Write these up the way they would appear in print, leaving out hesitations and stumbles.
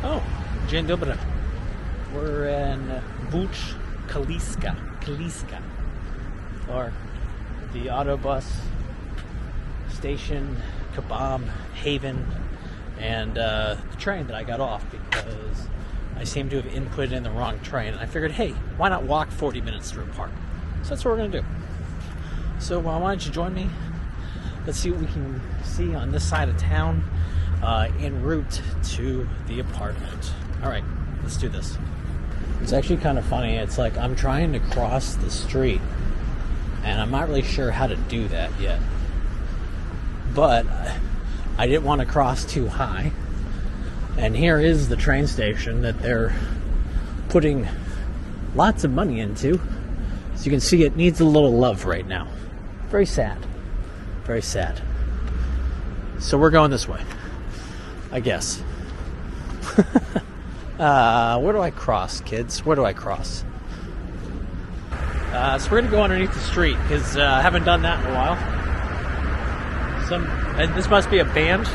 Oh, dzień dobry. We're in Łódź Kaliska, or the autobus station, kebab, haven, and the train that I got off because I seem to have inputted in the wrong train. And I figured, hey, why not walk 40 minutes through a park? So that's what we're going to do. So why don't you join me? Let's see what we can see on this side of town en route to the apartment. All right, let's do this. It's actually kind of funny. It's like I'm trying to cross the street, and I'm not really sure how to do that yet. But I didn't want to cross too high. And here is the train station that they're putting lots of money into. So you can see it needs a little love right now. Very sad. Very sad. So we're going this way, I guess. Where do I cross, kids? Where do I cross? So we're going to go underneath the street because I haven't done that in a while. And this must be a band.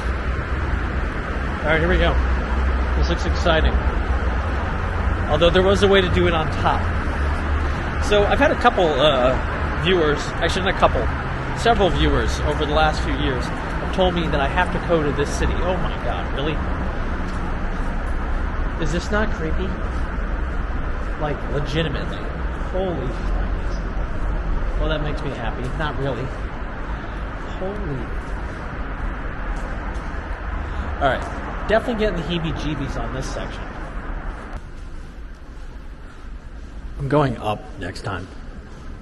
All right, here we go. This looks exciting. Although there was a way to do it on top. So I've had a couple viewers, actually not a couple, several viewers over the last few years have told me that I have to go to this city. Oh my God, really? Is this not creepy? Like, legitimately. Holy smokes. Well, that makes me happy. Not really. Holy. Alright. Definitely getting the heebie-jeebies on this section. I'm going up next time.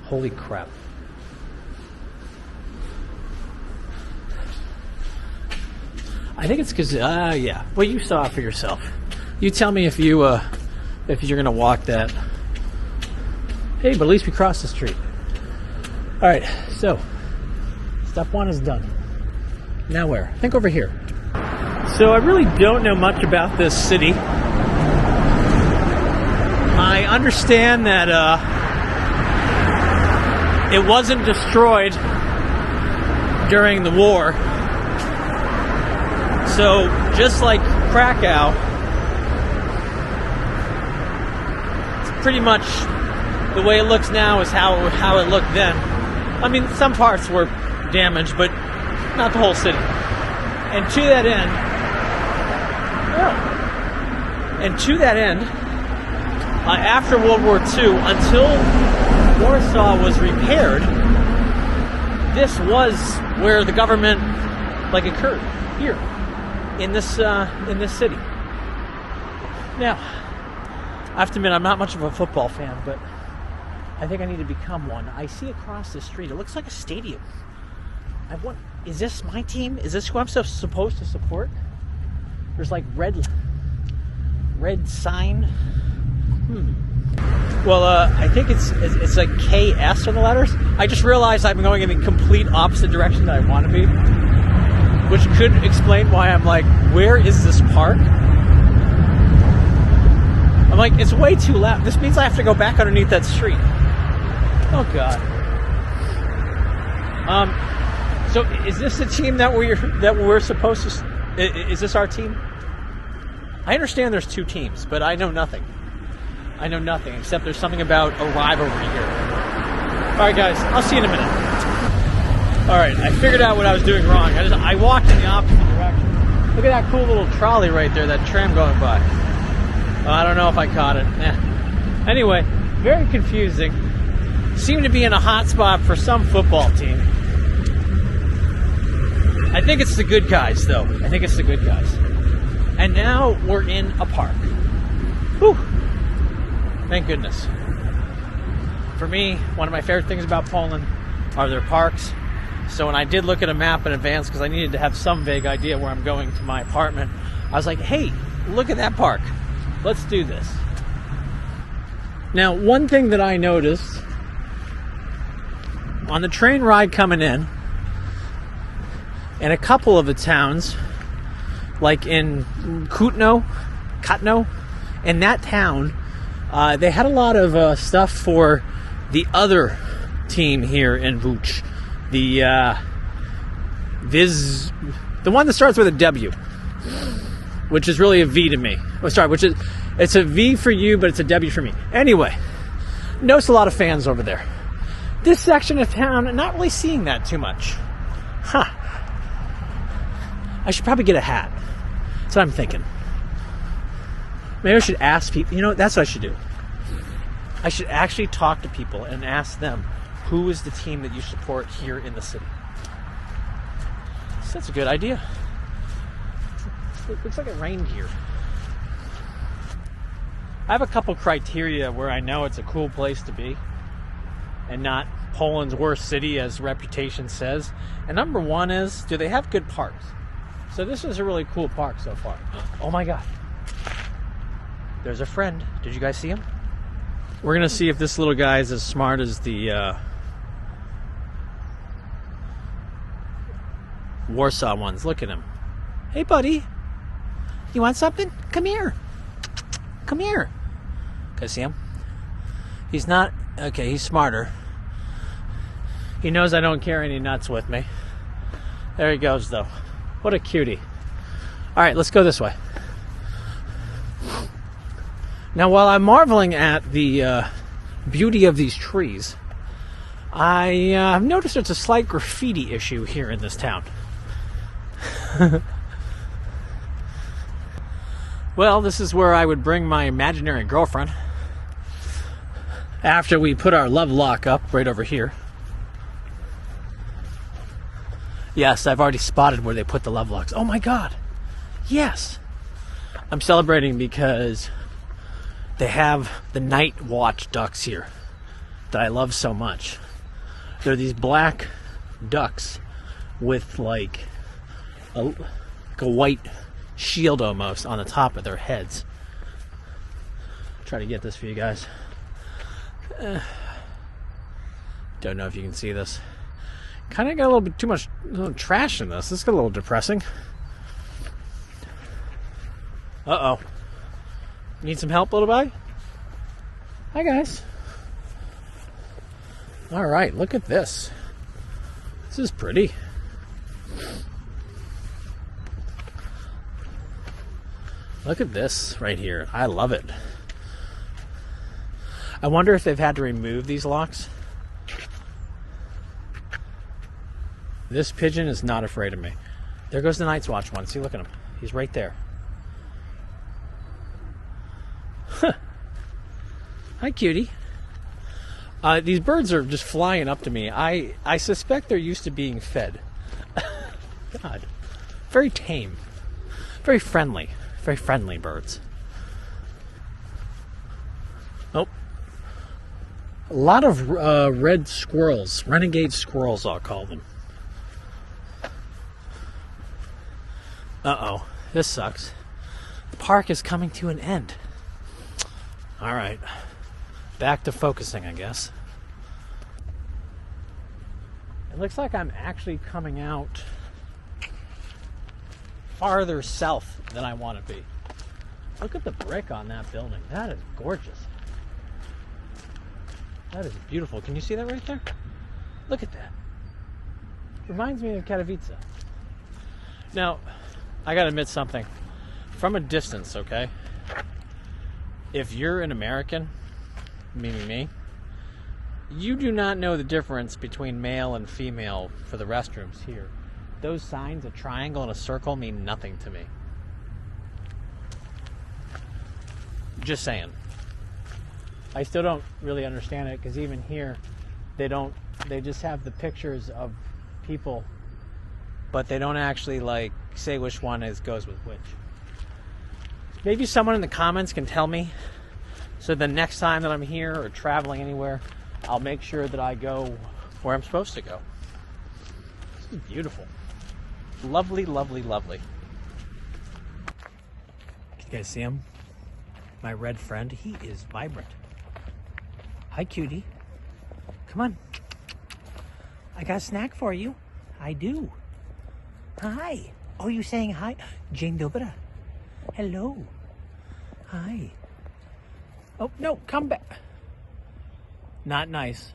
Holy crap. I think it's because, yeah. Well, you saw it for yourself. You tell me if you're gonna walk that. Hey, but at least we crossed the street. All right, so step one is done. Now where? I think over here. So I really don't know much about this city. I understand that it wasn't destroyed during the war. So just like Krakow, pretty much the way it looks now is how it looked then. I mean, some parts were damaged, but not the whole city. And to that end, after World War II, until Warsaw was repaired, this was where the government occurred, here in this city. Now, I have to admit, I'm not much of a football fan, but I think I need to become one. I see across the street, it looks like a stadium. Is this my team? Is this who I'm supposed to support? There's like red sign. Well, I think it's like KS on the letters. I just realized I'm going in the complete opposite direction that I want to be, which could explain why I'm like, where is this park? I'm like, it's way too loud. This means I have to go back underneath that street. Oh God. So is this the team that we're supposed to? Is this our team? I understand there's two teams, but I know nothing. I know nothing except there's something about a rivalry here. All right, guys, I'll see you in a minute. All right, I figured out what I was doing wrong. I walked in the opposite direction. Look at that cool little trolley right there, that tram going by. I don't know if I caught it. Anyway, very confusing. Seem to be in a hot spot for some football team. I think it's the good guys, though. I think it's the good guys. And now we're in a park. Whew. Thank goodness. For me, one of my favorite things about Poland are their parks. So when I did look at a map in advance, because I needed to have some vague idea where I'm going to my apartment, I was like, hey, look at that park. Let's do this. Now, one thing that I noticed on the train ride coming in a couple of the towns, like in Kutno, in that town, they had a lot of stuff for the other team here in Łódź. The one that starts with a W. which is really a V to me. Oh, sorry, it's a V for you, but it's a W for me. Anyway, notice a lot of fans over there. This section of town, not really seeing that too much. Huh. I should probably get a hat. That's what I'm thinking. Maybe I should ask people. You know, that's what I should do. I should actually talk to people and ask them, who is the team that you support here in the city? So that's a good idea. It looks like it rained here. I have a couple criteria where I know it's a cool place to be and not Poland's worst city, as reputation says. And number one is, do they have good parks? So this is a really cool park so far. Oh my God. There's a friend. Did you guys see him? We're going to see if this little guy is as smart as the Warsaw ones. Look at him. Hey, buddy. You want something? Come here. Come here. Can I see him? He's not... Okay, he's smarter. He knows I don't carry any nuts with me. There he goes, though. What a cutie. All right, let's go this way. Now, while I'm marveling at the beauty of these trees, I've noticed there's a slight graffiti issue here in this town. Well, this is where I would bring my imaginary girlfriend after we put our love lock up right over here. Yes, I've already spotted where they put the love locks. Oh my God. Yes. I'm celebrating because they have the night watch ducks here that I love so much. They're these black ducks with like a white shield almost on the top of their heads. Try to get this for you guys. Don't know if you can see this. Kind of got a little bit too much trash in this. This got a little depressing. Uh-oh. Need some help, little guy? Hi, guys. All right, look at this. This is pretty. Look at this right here. I love it. I wonder if they've had to remove these locks. This pigeon is not afraid of me. There goes the Night's Watch one. See, look at him. He's right there. Huh. Hi, cutie. These birds are just flying up to me. I suspect they're used to being fed. God. Very tame. Very friendly. Very friendly birds. Oh. A lot of red squirrels. Renegade squirrels, I'll call them. Uh-oh. This sucks. The park is coming to an end. All right. Back to focusing, I guess. It looks like I'm actually coming out farther south than I want to be. Look at the brick on that building. That is gorgeous. That is beautiful. Can you see that right there? Look at that. Reminds me of Katowice. Now, I gotta admit something. From a distance, okay? If you're an American, meaning me, you do not know the difference between male and female for the restrooms here. Those signs, a triangle and a circle, mean nothing to me. Just saying. I still don't really understand it, because even here, they just have the pictures of people, but they don't actually like say which one goes with which. Maybe someone in the comments can tell me, so the next time that I'm here or traveling anywhere, I'll make sure that I go where I'm supposed to go. This is beautiful. Lovely, lovely, lovely. Can you guys see him? My red friend, he is vibrant. Hi, cutie. Come on. I got a snack for you. I do. Hi. Oh, you saying hi? Dzień dobry. Hello. Hi. Oh, no, come back. Not nice.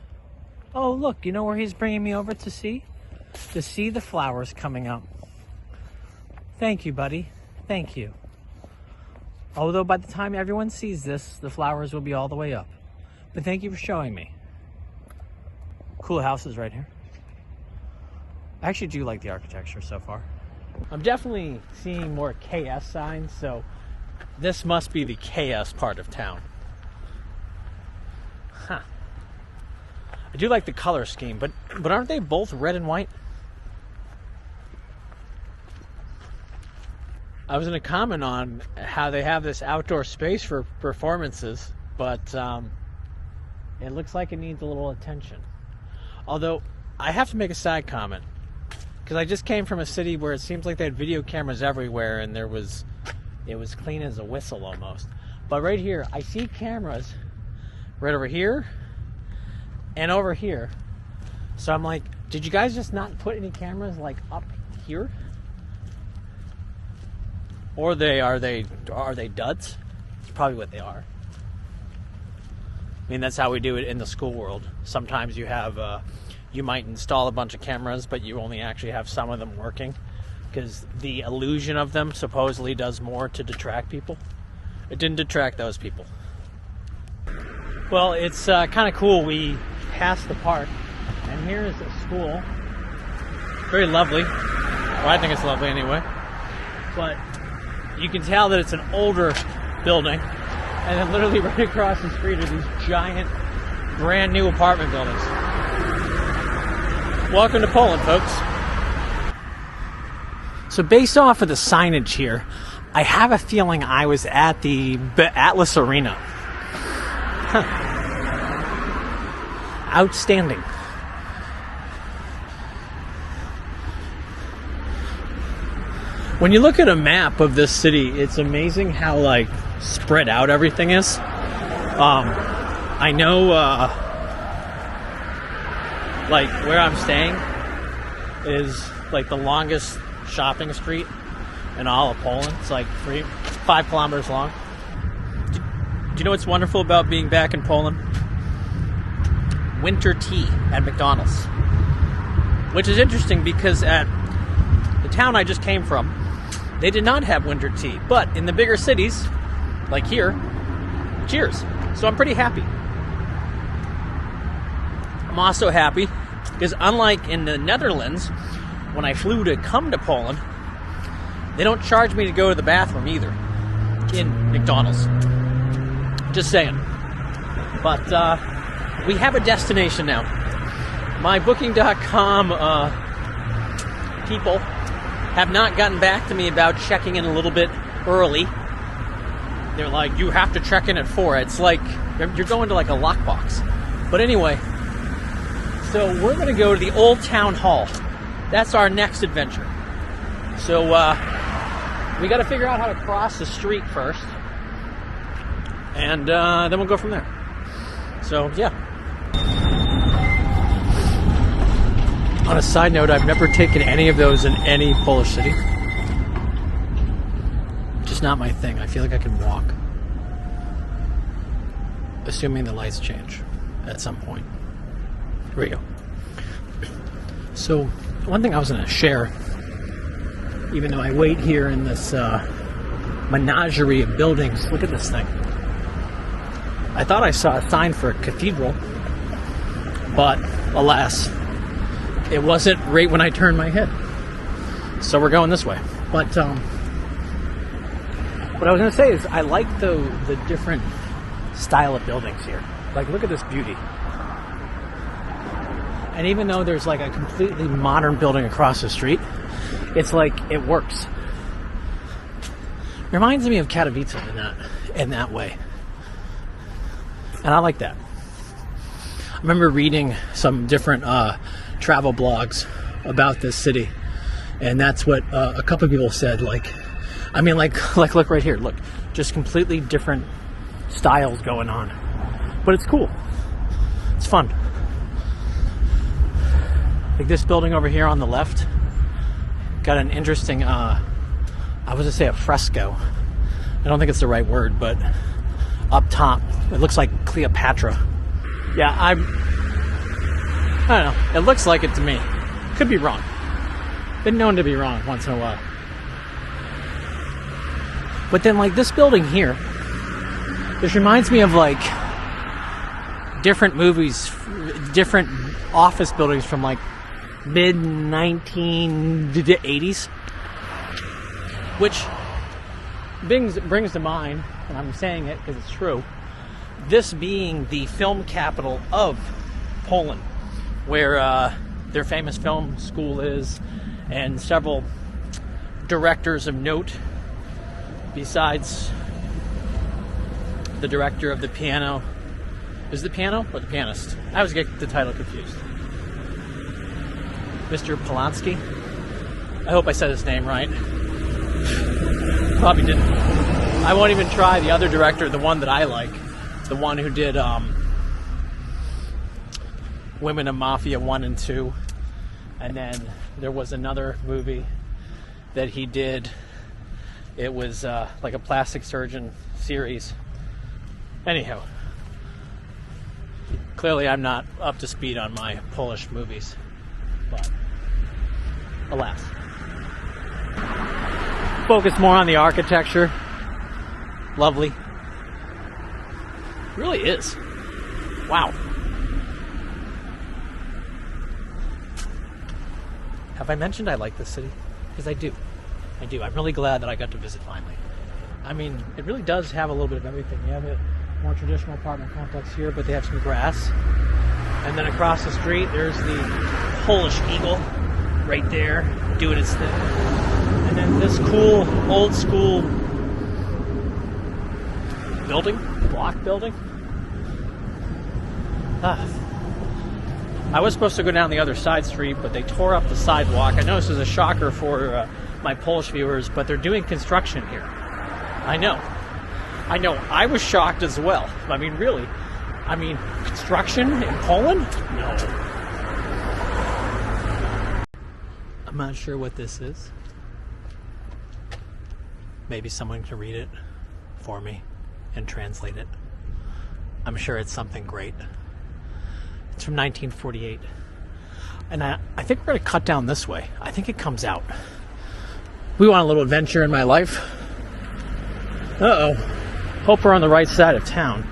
Oh, look, you know where he's bringing me over to see? To see the flowers coming up. Thank you, buddy. Thank you. Although by the time everyone sees this, the flowers will be all the way up. But thank you for showing me. Cool houses right here. I actually do like the architecture so far. I'm definitely seeing more KS signs, so this must be the KS part of town. Huh. I do like the color scheme, but aren't they both red and white? I was going to comment on how they have this outdoor space for performances, but it looks like it needs a little attention. Although, I have to make a side comment, because I just came from a city where it seems like they had video cameras everywhere, and it was clean as a whistle almost. But right here, I see cameras right over here and over here. So I'm like, did you guys just not put any cameras like up here? Or are they duds? It's probably what they are. I mean, that's how we do it in the school world. Sometimes you have, you might install a bunch of cameras, but you only actually have some of them working, because the illusion of them supposedly does more to detract people. It didn't detract those people. Well, it's kind of cool. We passed the park, and here is a school. Very lovely. Well, I think it's lovely anyway. But you can tell that it's an older building, and then literally right across the street are these giant, brand new apartment buildings. Welcome to Poland, folks. So based off of the signage here, I have a feeling I was at the Atlas Arena. Huh. Outstanding. When you look at a map of this city, it's amazing how like spread out everything is. I know like where I'm staying is like the longest shopping street in all of Poland. It's like 5 kilometers long. Do you know what's wonderful about being back in Poland? Winter tea at McDonald's. Which is interesting because at the town I just came from, they did not have winter tea. But in the bigger cities, like here, cheers. So I'm pretty happy. I'm also happy because unlike in the Netherlands, when I flew to come to Poland, they don't charge me to go to the bathroom either in McDonald's. Just saying. But we have a destination now. My Booking.com people have not gotten back to me about checking in a little bit early. They're like, you have to check in at 4. It's like you're going to like a lockbox. But anyway, so we're going to go to the Old Town Hall. That's our next adventure. So we got to figure out how to cross the street first, and then we'll go from there. So yeah. On a side note, I've never taken any of those in any Polish city. Just not my thing. I feel like I can walk. Assuming the lights change at some point. Here we go. So, one thing I was going to share, even though I wait here in this menagerie of buildings, look at this thing. I thought I saw a sign for a cathedral, but alas, it wasn't right when I turned my head. So we're going this way. But what I was going to say is I like the different style of buildings here. Like, look at this beauty. And even though there's like a completely modern building across the street, it's like it works. Reminds me of Katowice in that way. And I like that. I remember reading some different travel blogs about this city, and that's what a couple of people said. Like look right here. Look, just completely different styles going on, but it's cool. It's fun. Like this building over here on the left got an interesting I was gonna say a fresco. I don't think it's the right word, but up top it looks like Cleopatra. Yeah, I don't know. It looks like it to me. Could be wrong. Been known to be wrong once in a while. But then, like, this building here, this reminds me of, like, different movies, different office buildings from, like, mid-1980s. Which brings to mind, and I'm saying it because it's true, this being the film capital of Poland, where their famous film school is, and several directors of note, besides the director of the piano. Is it the piano or the pianist? I always get the title confused. Mr. Polanski. I hope I said his name right. Probably didn't. I won't even try the other director, the one that I like. The one who did Women of Mafia 1 and 2. And then there was another movie that he did. It was like a plastic surgeon series. Anyhow, clearly I'm not up to speed on my Polish movies. But alas. Focus more on the architecture. Lovely. It really is. Wow. Have I mentioned I like this city? Because I do. I do. I'm really glad that I got to visit finally. I mean, it really does have a little bit of everything. You have a more traditional apartment complex here, but they have some grass. And then across the street, there's the Polish Eagle right there doing its thing. And then this cool, old school building, block building. I was supposed to go down the other side street, but they tore up the sidewalk. I know this is a shocker for my Polish viewers, but they're doing construction here. I know. I was shocked as well. I mean, really. I mean, construction in Poland? No. I'm not sure what this is. Maybe someone can read it for me and translate it. I'm sure it's something great. It's from 1948. And I think we're going to cut down this way. I think it comes out. We want a little adventure in my life. Uh-oh. Hope we're on the right side of town.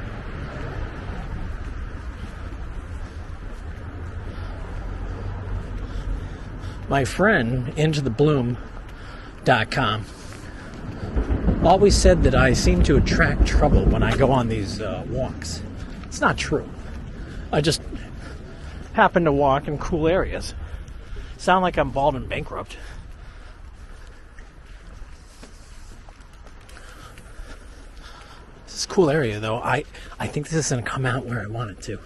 My friend, IntoTheBloom.com, always said that I seem to attract trouble when I go on these walks. It's not true. I just happen to walk in cool areas. Sound like I'm bald and bankrupt. This is a cool area, though. I think this is going to come out where I want it to.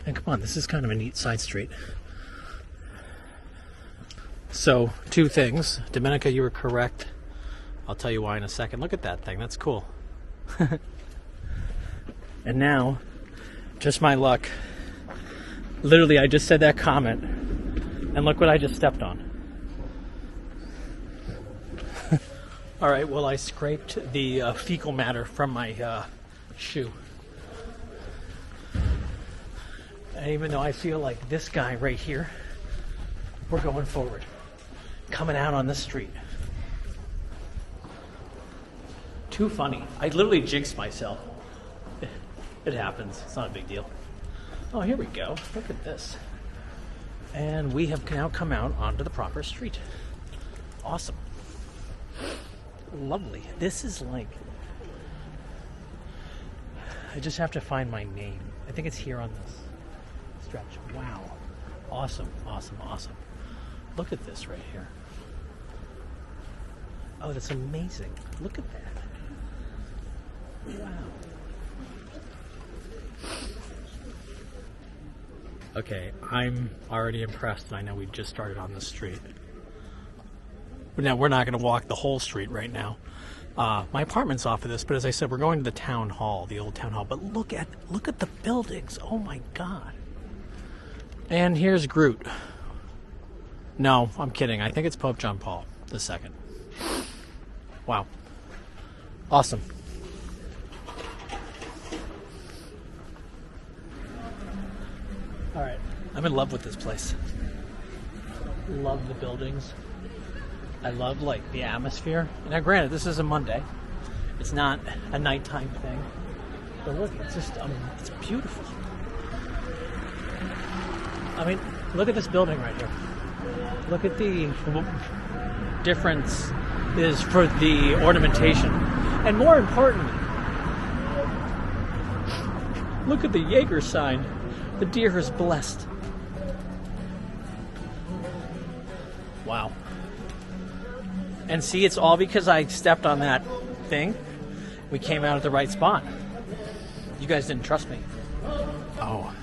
And come on, this is kind of a neat side street. So, two things. Domenica, you were correct. I'll tell you why in a second. Look at that thing. That's cool. And now, just my luck. Literally, I just said that comment. And look what I just stepped on. Alright, well, I scraped the fecal matter from my shoe. And even though I feel like this guy right here, we're going forward. Coming out on the street. Too funny. I literally jinxed myself. It happens. It's not a big deal. Oh, here we go. Look at this. And we have now come out onto the proper street. Awesome. Lovely. This is like... I just have to find my name. I think it's here on this stretch. Wow. Awesome, awesome, awesome. Look at this right here. Oh, that's amazing. Look at that. Wow. Okay, I'm already impressed, and I know we just started on the street. But now, we're not going to walk the whole street right now. My apartment's off of this, but as I said, we're going to the town hall, the old town hall. But look at the buildings. Oh my God. And here's Groot. No, I'm kidding. I think it's Pope John Paul II. Wow. Awesome. Alright. I'm in love with this place. Love the buildings. I love like the atmosphere. Now granted, this is a Monday. It's not a nighttime thing. But look, it's just, it's beautiful. I mean, look at this building right here. Look at the difference is for the ornamentation. And more importantly, look at the Jaeger sign. The deer is blessed. Wow. And see, it's all because I stepped on that thing. We came out at the right spot. You guys didn't trust me. Oh.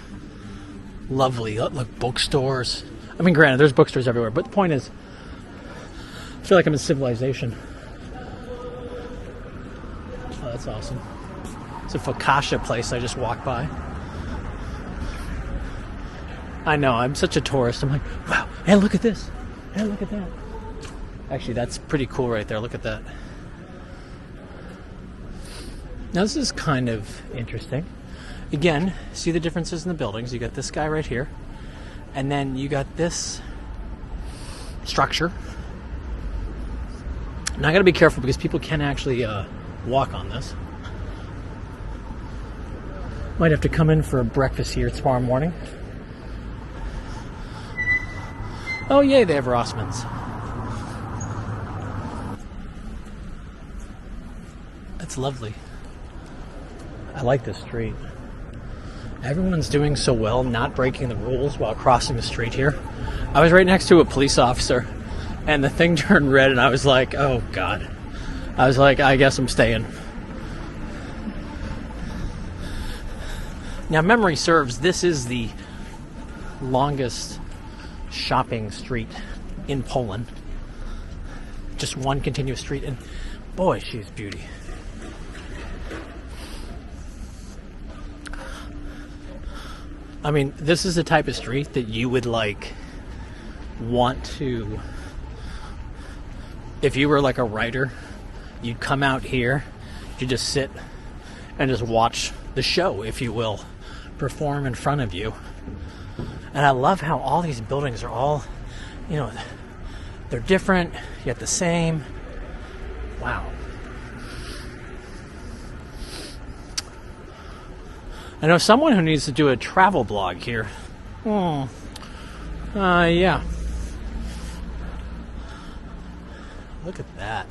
Lovely. Look, bookstores. I mean, granted, there's bookstores everywhere, but the point is, I feel like I'm in civilization. Oh, that's awesome. It's a focaccia place I just walked by. I know, I'm such a tourist. I'm like, wow, hey, look at this. Hey, look at that. Actually, that's pretty cool right there. Look at that. Now, this is kind of interesting. Again, see the differences in the buildings. You got this guy right here. And then you got this structure. Now, I got to be careful because people can actually walk on this. Might have to come in for a breakfast here tomorrow morning. Oh, yay, they have Rossman's. That's lovely. I like this street. Everyone's doing so well, not breaking the rules while crossing the street here. I was right next to a police officer, and the thing turned red, and I was like, oh, God. I was like, I guess I'm staying. Now, memory serves, this is the longest shopping street in Poland. Just one continuous street, and boy, she's beauty. I mean, this is the type of street that you would like want to, if you were like a writer, you'd come out here, you just sit and just watch the show, if you will, perform in front of you. And I love how all these buildings are all, you know, they're different, yet the same. Wow. I know someone who needs to do a travel blog here. Yeah. Look at that.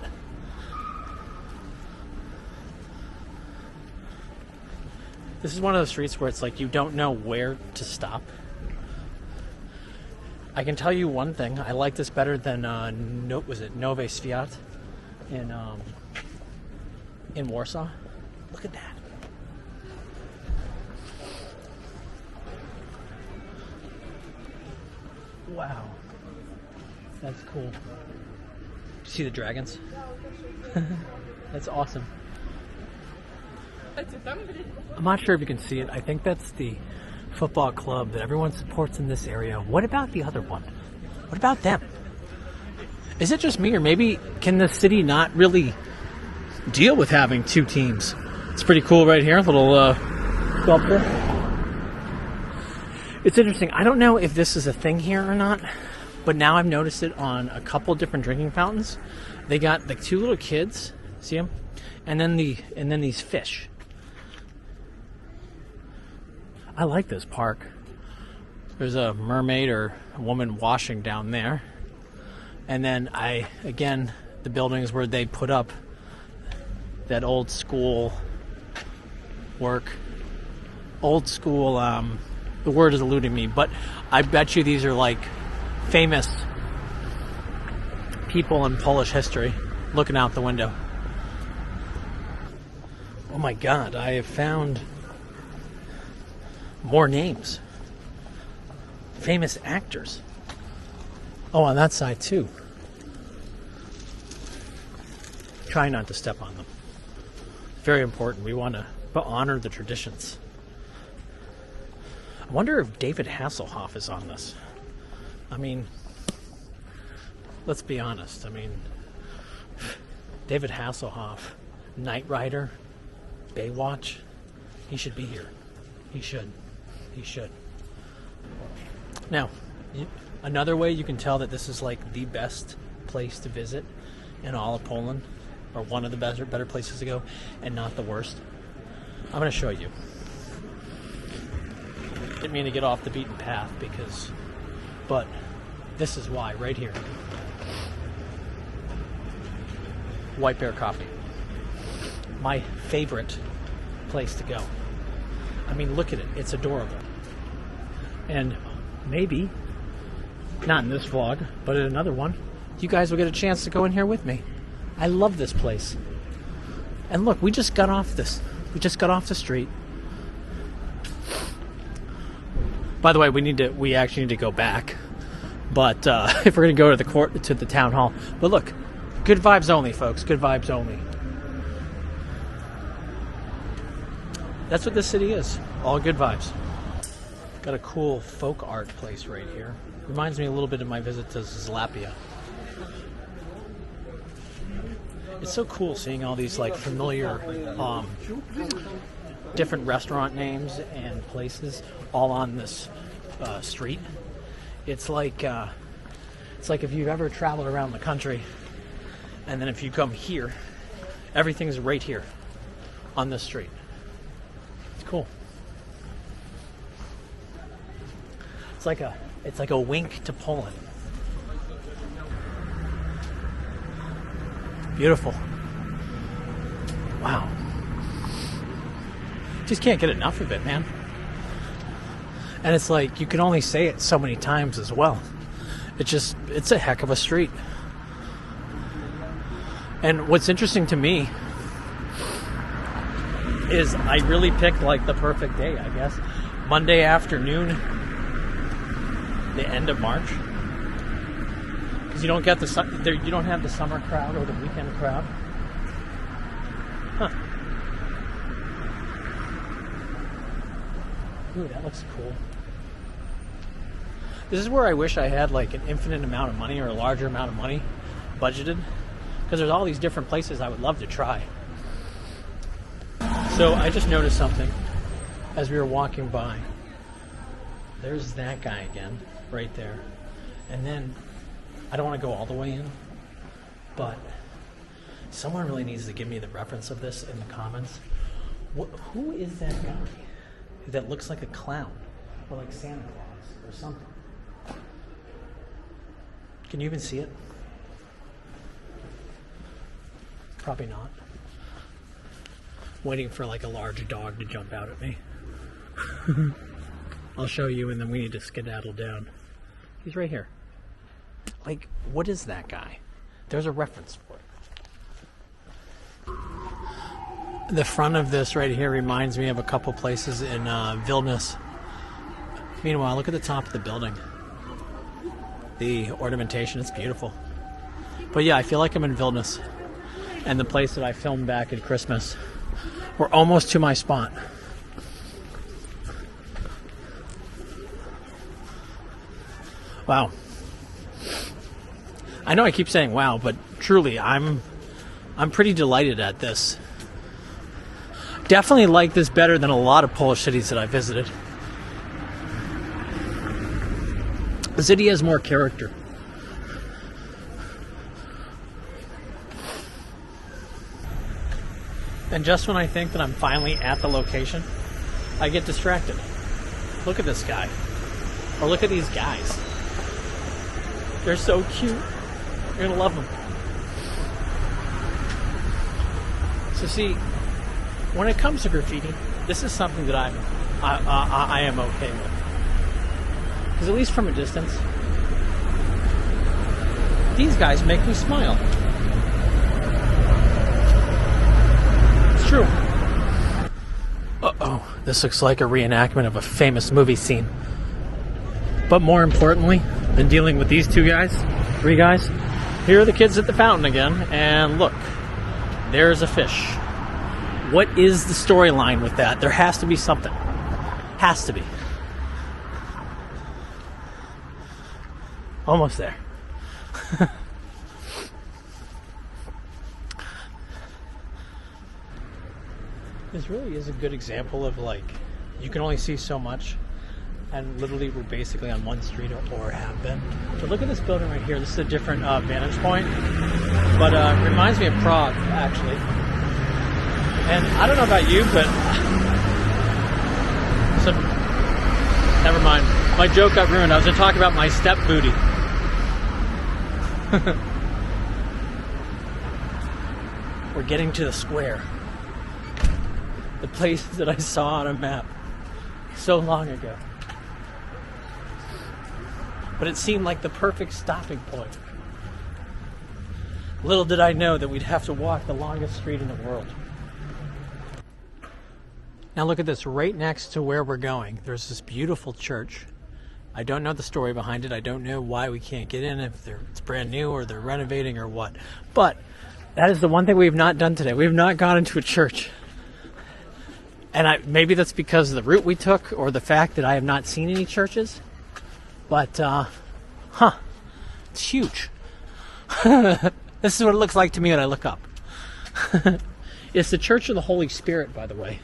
This is one of those streets where it's like you don't know where to stop. I can tell you one thing. I like this better than Nowy Świat in Warsaw. Look at that. Wow. That's cool. See the dragons? That's awesome. I'm not sure if you can see it. I think that's the football club that everyone supports in this area. What about the other one? What about them? Is it just me, or maybe can the city not really deal with having two teams? It's pretty cool right here. Little sculpture. It's interesting. I don't know if this is a thing here or not, but now I've noticed it on a couple different drinking fountains. They got like two little kids, see them, and then these fish. I like this park. There's a mermaid or a woman washing down there, and then again the buildings where they put up that old school work, old school. The word is eluding me, but I bet you these are like famous people in Polish history looking out the window. Oh my God, I have found more names. Famous actors. Oh, on that side too. Try not to step on them. Very important. We want to honor the traditions. I wonder if David Hasselhoff is on this. I mean, let's be honest. I mean, David Hasselhoff, Knight Rider, Baywatch, he should be here. He should. He should. Now, another way you can tell that this is like the best place to visit in all of Poland, or one of the better places to go, and not the worst? I'm going to show you. Didn't mean to get off the beaten path but this is why, right here. White Bear Coffee. My favorite place to go. I mean, look at it. It's adorable. And maybe, not in this vlog, but in another one, you guys will get a chance to go in here with me. I love this place. And look, we just got off this. We just got off the street. By the way, we actually need to go back. But if we're going to go to the town hall. But look, good vibes only, folks. Good vibes only. That's what this city is. All good vibes. Got a cool folk art place right here. Reminds me a little bit of my visit to Zlapia. It's so cool seeing all these like familiar different restaurant names and places all on this street. It's like if you've ever traveled around the country, and then if you come here, everything's right here on this street. It's cool. It's like a wink to Poland. Beautiful. Wow. Just can't get enough of it, man. And it's like you can only say it so many times as well. It's a heck of a street. And what's interesting to me is I really picked like the perfect day, I guess. Monday afternoon, the end of March. Because you don't get you don't have the summer crowd or the weekend crowd. Huh. Ooh, that looks cool. This is where I wish I had like an infinite amount of money or a larger amount of money budgeted. Because there's all these different places I would love to try. So I just noticed something as we were walking by. There's that guy again, right there. And then, I don't want to go all the way in, but someone really needs to give me the reference of this in the comments. Who is that guy that looks like a clown or like Santa Claus or something? Can you even see it? Probably not. Waiting for like a large dog to jump out at me. I'll show you and then we need to skedaddle down. He's right here. Like, what is that guy? There's a reference for it. The front of this right here reminds me of a couple places in Vilnius. Meanwhile, look at the top of the building. The ornamentation, it's beautiful. But yeah, I feel like I'm in Vilnius. And the place that I filmed back at Christmas. We're almost to my spot. Wow. I know I keep saying wow, but truly I'm pretty delighted at this. Definitely like this better than a lot of Polish cities that I visited. The city has more character. And just when I think that I'm finally at the location, I get distracted. Look at this guy. Or look at these guys. They're so cute. You're gonna love them. So see, when it comes to graffiti, this is something that I am okay with. Because at least from a distance, these guys make me smile. It's true. Uh-oh, this looks like a reenactment of a famous movie scene. But more importantly than dealing with these three guys, here are the kids at the fountain again, and look, there's a fish. What is the storyline with that? There has to be something. Has to be. Almost there. This really is a good example of like, you can only see so much And literally we're basically on one street or have been. But look at this building right here. This is a different vantage point. But it reminds me of Prague, actually. And I don't know about you, but... So, never mind. My joke got ruined. I was going to talk about my step booty. We're getting to the square. The place that I saw on a map so long ago. But it seemed like the perfect stopping point. Little did I know that we'd have to walk the longest street in the world. Now look at this, right next to where we're going, there's this beautiful church. I don't know the story behind it. I don't know why we can't get in, if it's brand new or they're renovating or what. But that is the one thing we have not done today. We have not gone into a church. And maybe that's because of the route we took or the fact that I have not seen any churches. But, it's huge. This is what it looks like to me when I look up. It's the Church of the Holy Spirit, by the way.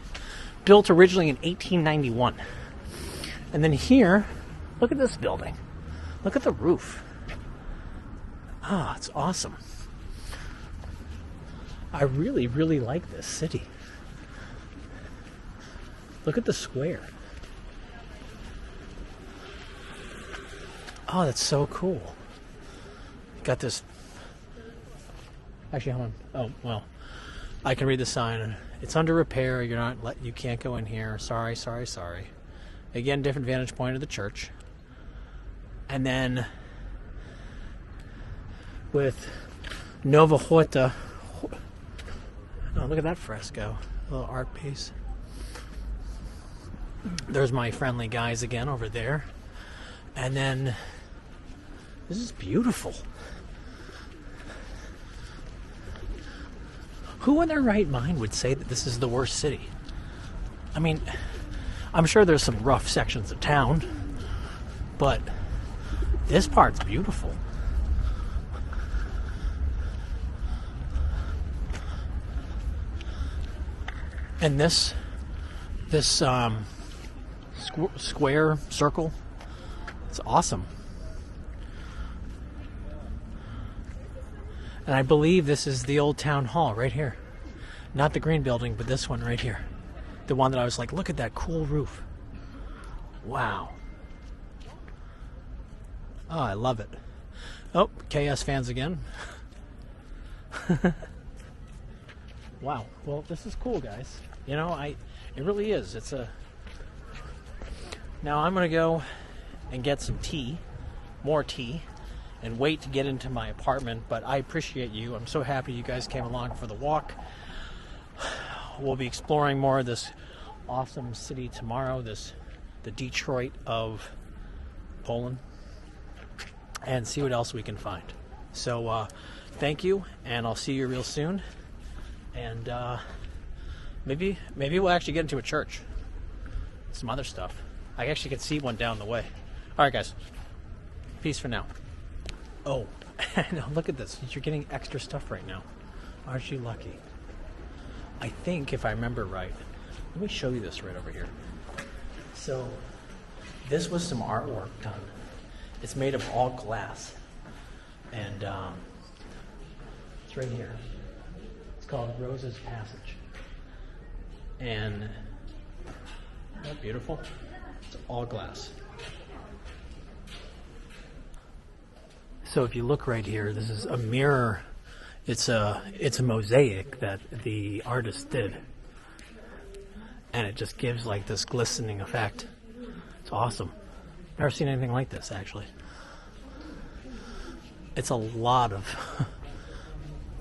Built originally in 1891. And then here, look at this building. Look at the roof. Ah, it's awesome. I really, really like this city. Look at the square. Oh, that's so cool. Got this. Actually, hold on. Oh, well, I can read the sign. It's under repair. You can't go in here. Sorry, sorry, sorry. Again, different vantage point of the church. And then with Nova Horta. Oh, look at that fresco. A little art piece. There's my friendly guys again over there. And then this is beautiful. Who in their right mind would say that this is the worst city? I mean, I'm sure there's some rough sections of town, but this part's beautiful. And this square circle, it's awesome. And I believe this is the old town hall right here. Not the green building, but this one right here. The one that I was like, look at that cool roof. Wow. Oh, I love it. Oh, KS fans again. Wow. Well, this is cool, guys. You know, it really is. Now I'm going to go and get some tea, more tea, and wait to get into my apartment. But I appreciate you. I'm so happy you guys came along for the walk. We'll be exploring more of this awesome city tomorrow, the Detroit of Poland, and see what else we can find. So thank you, and I'll see you real soon. And maybe we'll actually get into a church. Some other stuff. I actually can see one down the way. All right, guys. Peace for now. Oh, no, look at this. You're getting extra stuff right now. Aren't you lucky? I think, if I remember right, let me show you this right over here. So, this was some artwork done. It's made of all glass. And it's right here. It's called Rose's Passage. And isn't that beautiful? It's all glass. So if you look right here, this is a mirror. It's a mosaic that the artist did. And it just gives like this glistening effect. It's awesome. Never seen anything like this, actually. It's a lot of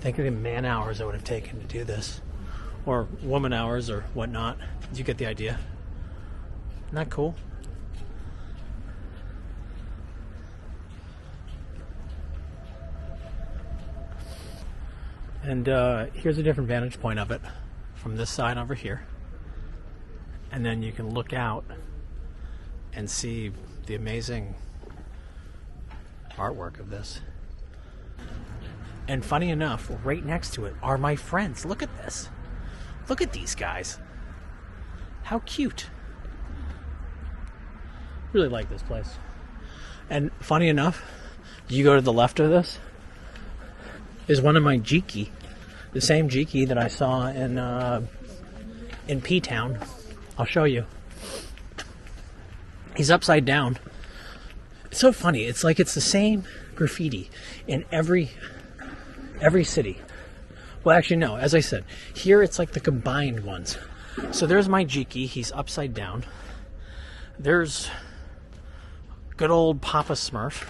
think of the man hours it would have taken to do this, or woman hours or whatnot. You get the idea. Isn't that cool? And here's a different vantage point of it from this side over here. And then you can look out and see the amazing artwork of this. And funny enough, right next to it are my friends. Look at this. Look at these guys. How cute. Really like this place. And funny enough, you go to the left of this, is one of my Jiki. The same Jiki that I saw in P-Town. I'll show you. He's upside down. It's so funny. It's like it's the same graffiti in every city. Well, actually, no. As I said, here it's like the combined ones. So there's my Jiki. He's upside down. There's good old Papa Smurf.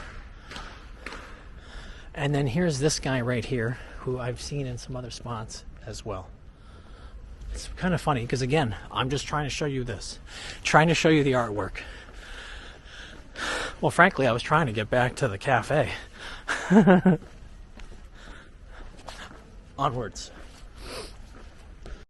And then here's this guy right here, who I've seen in some other spots as well. It's kind of funny because, again, I'm just trying to show you this. Trying to show you the artwork. Well, frankly, I was trying to get back to the cafe. Onwards.